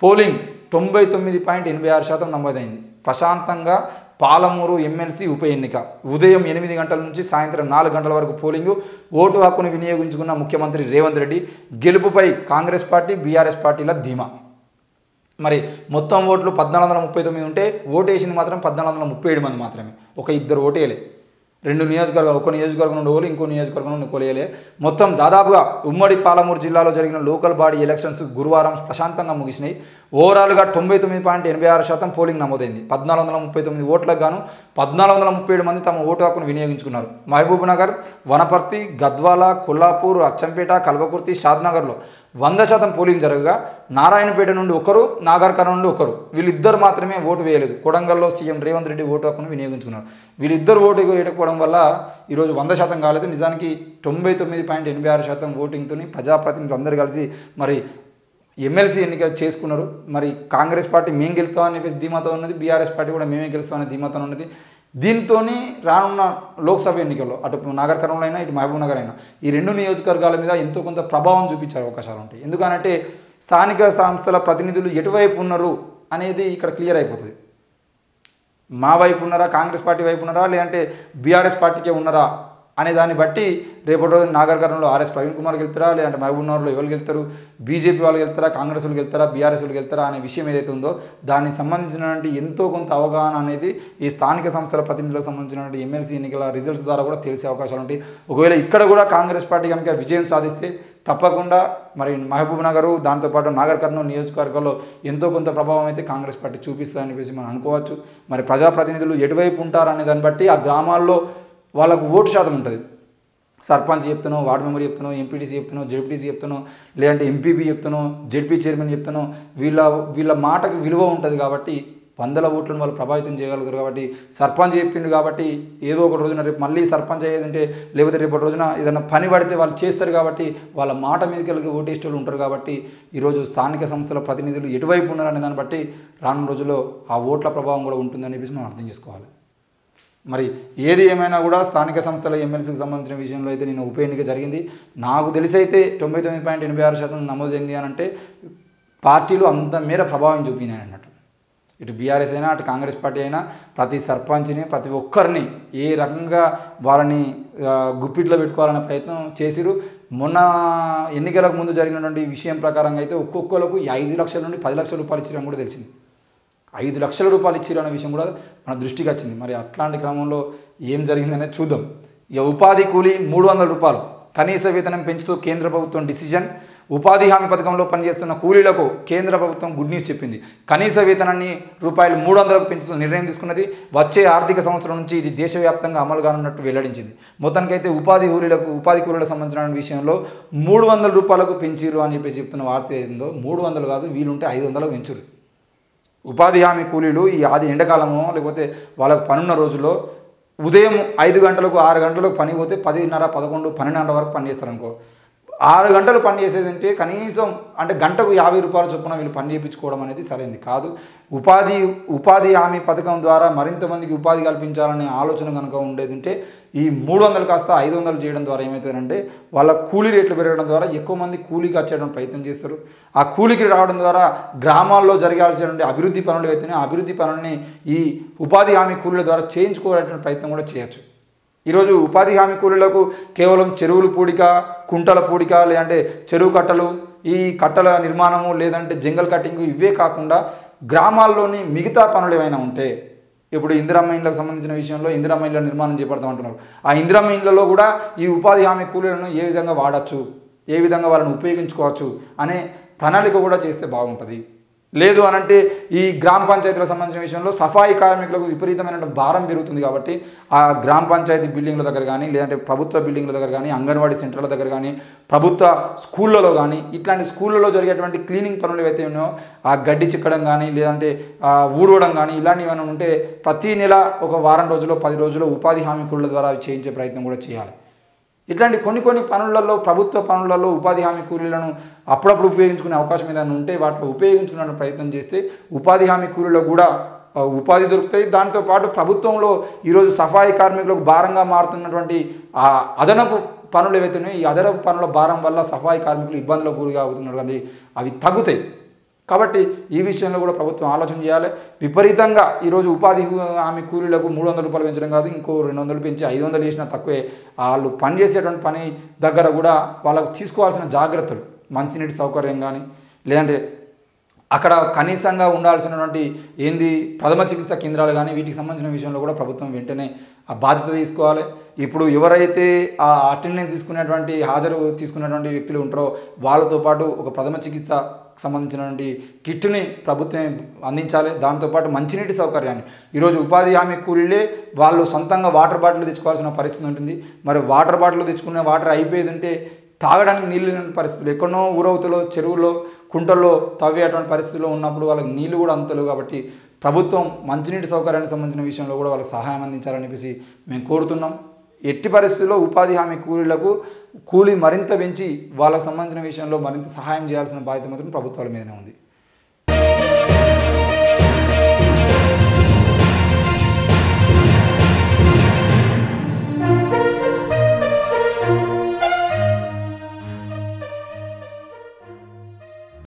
Polling 99.86% నమోదైంది. ప్రశాంతంగా Palamuru MLC ఉప ఎన్నిక ఉదయం 8 గంటల నుంచి సాయంత్రం 4 గంటల వరకు పోలింగు. ఓటు హక్కును వినియోగించుకున్న ముఖ్యమంత్రి రేవంత్ రెడ్డి గెలుపుపై కాంగ్రెస్ పార్టీ బీఆర్ఎస్ పార్టీల ధీమా. మరి మొత్తం ఓట్లు 1439 ఉంటే ఓటేసింది మాత్రం 1437 మంది మాత్రమే. ఒక ఇద్దరు ఓటేయలే. 2 నియోజకవర్గాలు, ఒక నియోజకవర్గం నుండి ఓలు, ఇంకో నియోజకవర్గం నుండి కోలేయలే. మొత్తం దాదాపుగా ఉమ్మడి పాలమూరు జిల్లాలో జరిగిన లోకల్ బాడీ ఎలక్షన్స్ గురువారం ప్రశాంతంగా ముగిసినాయి. ఓవరాల్గా 99.86% పోలింగ్ నమోదైంది. 1439 ఓట్లకు గాను 1437 మంది తమ ఓటు హక్కును వినియోగించుకున్నారు. మహబూబ్ నగర్, వనపర్తి, గద్వాల, కొల్లాపూర్, అచ్చంపేట, కల్వకుర్తి, షాద్నగర్లో 100% పోలింగ్ జరగగా నారాయణపేట నుండి ఒకరు, నాగర్కర్నూల్ నుండి ఒకరు, వీళ్ళిద్దరు మాత్రమే ఓటు వేయలేదు. కొడంగల్లో సీఎం రేవంత్ రెడ్డి ఓటు హక్కును వినియోగించుకున్నారు. వీళ్ళిద్దరు ఓటు వేయకపోవడం వల్ల ఈరోజు 100% కాలేదు. నిజానికి 99.86% ఓటింగ్తో ప్రజాప్రతినిధులు అందరూ కలిసి మరి ఎమ్మెల్సీ ఎన్నిక చేసుకున్నారు. మరి కాంగ్రెస్ పార్టీ మేము గెలుస్తామని చెప్పేసి ధీమాతో ఉన్నది, బీఆర్ఎస్ పార్టీ కూడా మేమే గెలుస్తామని ధీమాతో ఉన్నది. దీంతో రానున్న లోక్సభ ఎన్నికల్లో అటు నాగర్ కర్నూలు అయినా ఇటు మహబూబ్ నగర్ అయినా ఈ 2 నియోజకవర్గాల మీద ఎంతో కొంత ప్రభావం చూపించే అవకాశాలు ఉంటాయి. ఎందుకనంటే స్థానిక సంస్థల ప్రతినిధులు ఎటువైపు ఉన్నారు అనేది ఇక్కడ క్లియర్ అయిపోతుంది. మా వైపు ఉన్నారా, కాంగ్రెస్ పార్టీ వైపు ఉన్నారా, లేదంటే బీఆర్ఎస్ పార్టీకే ఉన్నారా అనే దాన్ని బట్టి రేపటి రోజు నాగర్ కర్నూలులో ఆర్ఎస్ ప్రవీణ్ కుమార్ గెలుతారా, లేదంటే మహబూబ్ నగర్లో ఎవరు గెలుతారు, బీజేపీ వాళ్ళు గెలుతారా, కాంగ్రెస్ వాళ్ళు గెలుతారా, బీఆర్ఎస్ వాళ్ళు గెలుతారా అనే విషయం ఏదైతే ఉందో దానికి సంబంధించినటువంటి ఎంతో కొంత అవగాహన అనేది ఈ స్థానిక సంస్థల ప్రతినిధులకు సంబంధించినటువంటి ఎమ్మెల్సీ ఎన్నికల రిజల్ట్స్ ద్వారా కూడా తెలిసే అవకాశాలు ఉంటాయి. ఒకవేళ ఇక్కడ కూడా కాంగ్రెస్ పార్టీ కనుక విజయం సాధిస్తే తప్పకుండా మరి మహబూబ్ నగర్ దాంతోపాటు నాగర్ కర్నూలు నియోజకవర్గాల్లో ఎంతో కొంత ప్రభావం అయితే కాంగ్రెస్ పార్టీ చూపిస్తుందని చెప్పేసి మనం అనుకోవచ్చు. మరి ప్రజాప్రతినిధులు ఎటువైపు ఉంటారనే దాన్ని బట్టి ఆ గ్రామాల్లో వాళ్ళకు ఓటు శాతం ఉంటుంది. సర్పంచ్ చెప్తానో, వార్డు మెంబర్ చెప్తానో, ఎంపీటీసీ చెప్తానో, జెడ్పీటీసీ చెప్తానో, లేదంటే ఎంపీపీ చెప్తానో, జెడ్పీ చైర్మన్ చెప్తానో వీళ్ళ మాటకు విలువ ఉంటుంది. కాబట్టి 100 ఓట్లను వాళ్ళు ప్రభావితం చేయగలుగుతారు. కాబట్టి సర్పంచ్ చెప్పిండు కాబట్టి ఏదో ఒక రోజున రేపు మళ్ళీ సర్పంచ్ అయ్యేదంటే, లేకపోతే రేపటి రోజున ఏదైనా పని పడితే వాళ్ళు చేస్తారు. కాబట్టి వాళ్ళ మాట మీదకి వెళ్ళి ఓటేసేవాళ్ళు ఉంటారు. కాబట్టి ఈరోజు స్థానిక సంస్థల ప్రతినిధులు ఎటువైపు ఉన్నారనే దాన్ని బట్టి రానున్న రోజుల్లో ఆ ఓట్ల ప్రభావం కూడా ఉంటుందని చెప్పేసి మనం అర్థం చేసుకోవాలి. మరి ఏది ఏమైనా కూడా స్థానిక సంస్థల ఎమ్మెల్సీకి సంబంధించిన విషయంలో అయితే నేను ఉప ఎన్నిక జరిగింది. నాకు తెలిసైతే 99.86% నమోదైంది అని అంటే పార్టీలు అంత మేర ప్రభావం చూపినాయి అన్నట్టు. ఇటు బీఆర్ఎస్ అయినా అటు కాంగ్రెస్ పార్టీ అయినా ప్రతి సర్పంచ్ని ప్రతి ఒక్కరిని ఏ రకంగా వాళ్ళని గుప్పిట్లో పెట్టుకోవాలనే ప్రయత్నం చేసిరు. మొన్న ఎన్నికలకు ముందు జరిగినటువంటి విషయం ప్రకారంగా అయితే ఒక్కొక్కరికి 5 లక్షల నుండి 10 లక్షల రూపాయలు ఇచ్చిరని కూడా తెలిసింది. 5 లక్షల రూపాయలు ఇచ్చిరు అనే విషయం కూడా మన దృష్టికి వచ్చింది. మరి అట్లాంటి క్రమంలో ఏం జరిగిందనేది చూద్దాం. ఇక ఉపాధి కూలీ 300 రూపాయలు కనీస వేతనం పెంచుతూ కేంద్ర ప్రభుత్వం డిసిజన్. ఉపాధి హామీ పథకంలో పనిచేస్తున్న కూలీలకు కేంద్ర ప్రభుత్వం గుడ్ న్యూస్ చెప్పింది. కనీస వేతనాన్ని రూపాయలు 300కు పెంచుతూ నిర్ణయం తీసుకున్నది. వచ్చే ఆర్థిక సంవత్సరం నుంచి ఇది దేశవ్యాప్తంగా అమలు కానున్నట్టు వెల్లడించింది. మొత్తానికైతే ఉపాధి కూలీలకు సంబంధించిన విషయంలో 300 రూపాయలకు పెంచిరు అని చెప్పేసి చెప్తున్న వార్త ఏందో 300 కాదు, వీలుంటే 500కు పెంచురు. ఉపాధి హామీ కూలీలు ఈ ఎండాకాలమో లేకపోతే వాళ్ళకు పనున్న రోజుల్లో ఉదయం 5 గంటలకు 6 గంటలకు పని పోతే 10:30, 11, 12 వరకు పని చేస్తారు అనుకో. 6 గంటలు పని చేసేదంటే కనీసం అంటే గంటకు 50 రూపాయల చొప్పున వీళ్ళు పని చేయించుకోవడం అనేది సరైనది కాదు. ఉపాధి హామీ పథకం ద్వారా మరింత మందికి ఉపాధి కల్పించాలనే ఆలోచన కనుక ఉండేది ఉంటే ఈ 300 కాస్త 500 చేయడం ద్వారా ఏమవుతుందంటే వాళ్ళ కూలీ రేట్లు పెరగడం ద్వారా ఎక్కువ మంది కూలీకి వచ్చేయడం ప్రయత్నం చేస్తారు. ఆ కూలీకి రావడం ద్వారా గ్రామాల్లో జరగాల్సినటువంటి అభివృద్ధి పనులు అయితేనే అభివృద్ధి పనులని ఈ ఉపాధి హామీ కూలీల ద్వారా చేయించుకోవాలనే ప్రయత్నం కూడా చేయొచ్చు. ఈరోజు ఉపాధి హామీ కూలీలకు కేవలం చెరువులు పూడిక, కుంటల పూడిక, లేదంటే చెరువు కట్టలు, ఈ కట్టల నిర్మాణము, లేదంటే జంగల్ కటింగ్ ఇవే కాకుండా గ్రామాల్లోని మిగతా పనులు ఏమైనా ఉంటే ఇప్పుడు ఇందిరమ్మ ఇండ్లకు సంబంధించిన విషయంలో ఇందిరమ్మ ఇండ్ల నిర్మాణం చేపడతామంటున్నారు. ఆ ఇందిరమ్మ ఇండ్లలో కూడా ఈ ఉపాధి హామీ కూలీలను ఏ విధంగా వాడచ్చు, ఏ విధంగా వాళ్ళని ఉపయోగించుకోవచ్చు అనే ప్రణాళిక కూడా చేస్తే బాగుంటుంది. లేదు అనంటే ఈ గ్రామ పంచాయతీలకు సంబంధించిన విషయంలో సఫాయి కార్మికులకు విపరీతమైన భారం పెరుగుతుంది. కాబట్టి ఆ గ్రామ పంచాయతీ బిల్డింగ్ల దగ్గర కానీ, లేదంటే ప్రభుత్వ బిల్డింగ్ల దగ్గర కానీ, అంగన్వాడీ సెంటర్ల దగ్గర కానీ, ప్రభుత్వ స్కూళ్ళలో కానీ ఇట్లాంటి స్కూళ్ళలో జరిగేటువంటి క్లీనింగ్ పనులు ఏవైతే ఉన్నాయో ఆ గడ్డి చిక్కడం కానీ, లేదంటే ఊడవడం కానీ ఇలాంటివి ఏమైనా ఉంటే ప్రతి నెల ఒక వారం రోజుల్లో 10 రోజుల్లో ఉపాధి హామీ కూలీల ద్వారా చేయించే ప్రయత్నం కూడా చేయాలి. ఇట్లాంటి కొన్ని పనులలో ప్రభుత్వ పనులలో ఉపాధి హామీ కూలీలను అప్పుడప్పుడు ఉపయోగించుకునే అవకాశం ఏదైనా ఉంటే వాటిలో ఉపయోగించుకునే ప్రయత్నం చేస్తే ఉపాధి హామీ కూలీలకు కూడా ఉపాధి దొరుకుతాయి. దాంతోపాటు ప్రభుత్వంలో ఈరోజు సఫాయి కార్మికులకు భారంగా మారుతున్నటువంటి ఆ అదనపు పనులు ఏవైతే ఉన్నాయో ఈ అదనపు పనుల భారం వల్ల సఫాయి కార్మికులు ఇబ్బందులకు గురిగా అవుతున్నారు కానీ అవి తగ్గుతాయి. కాబట్టి ఈ విషయంలో కూడా ప్రభుత్వం ఆలోచన చేయాలి. విపరీతంగా ఈరోజు ఉపాధి హామీ కూలీలకు 300 రూపాయలు పెంచడం కాదు, ఇంకో 200 పెంచి 500 చేసినా తక్కువే. వాళ్ళు పనిచేసేటువంటి పని దగ్గర కూడా వాళ్ళకు తీసుకోవాల్సిన జాగ్రత్తలు, మంచినీటి సౌకర్యం కానీ, లేదంటే అక్కడ కనీసంగా ఉండాల్సినటువంటి ప్రథమ చికిత్స కేంద్రాలు కానీ, వీటికి సంబంధించిన విషయంలో కూడా ప్రభుత్వం వెంటనే ఆ బాధ్యత తీసుకోవాలి. ఇప్పుడు ఎవరైతే ఆ అటెండెన్స్ తీసుకునేటువంటి హాజరు తీసుకునేటువంటి వ్యక్తులు ఉంటారో వాళ్ళతో పాటు ఒక ప్రథమ చికిత్స సంబంధించినటువంటి కిట్ని ప్రభుత్వం అందించాలి. దాంతోపాటు మంచినీటి సౌకర్యాన్ని, ఈరోజు ఉపాధి హామీ కూలీలే వాళ్ళు సొంతంగా వాటర్ బాటిల్ తెచ్చుకోవాల్సిన పరిస్థితి ఉంటుంది. మరి వాటర్ బాటిల్ తెచ్చుకునే వాటర్ అయిపోయేది ఉంటే తాగడానికి నీళ్ళు లేని పరిస్థితులు, ఎక్కడో ఊరవుతులో చెరువుల్లో కుంటల్లో తవ్వేటువంటి పరిస్థితుల్లో ఉన్నప్పుడు వాళ్ళకి నీళ్ళు కూడా అందుతలేవు. కాబట్టి ప్రభుత్వం మంచినీటి సౌకర్యానికి సంబంధించిన విషయంలో కూడా వాళ్ళకి సహాయం అందించాలని మేము కోరుతున్నాం. ఎట్టి పరిస్థితుల్లో ఉపాధి హామీ కూలీలకు కూలీ మరింత పెంచి వాళ్ళకు సంబంధించిన విషయంలో మరింత సహాయం చేయాల్సిన బాధ్యత మాత్రం ప్రభుత్వాల మీదనే ఉంది.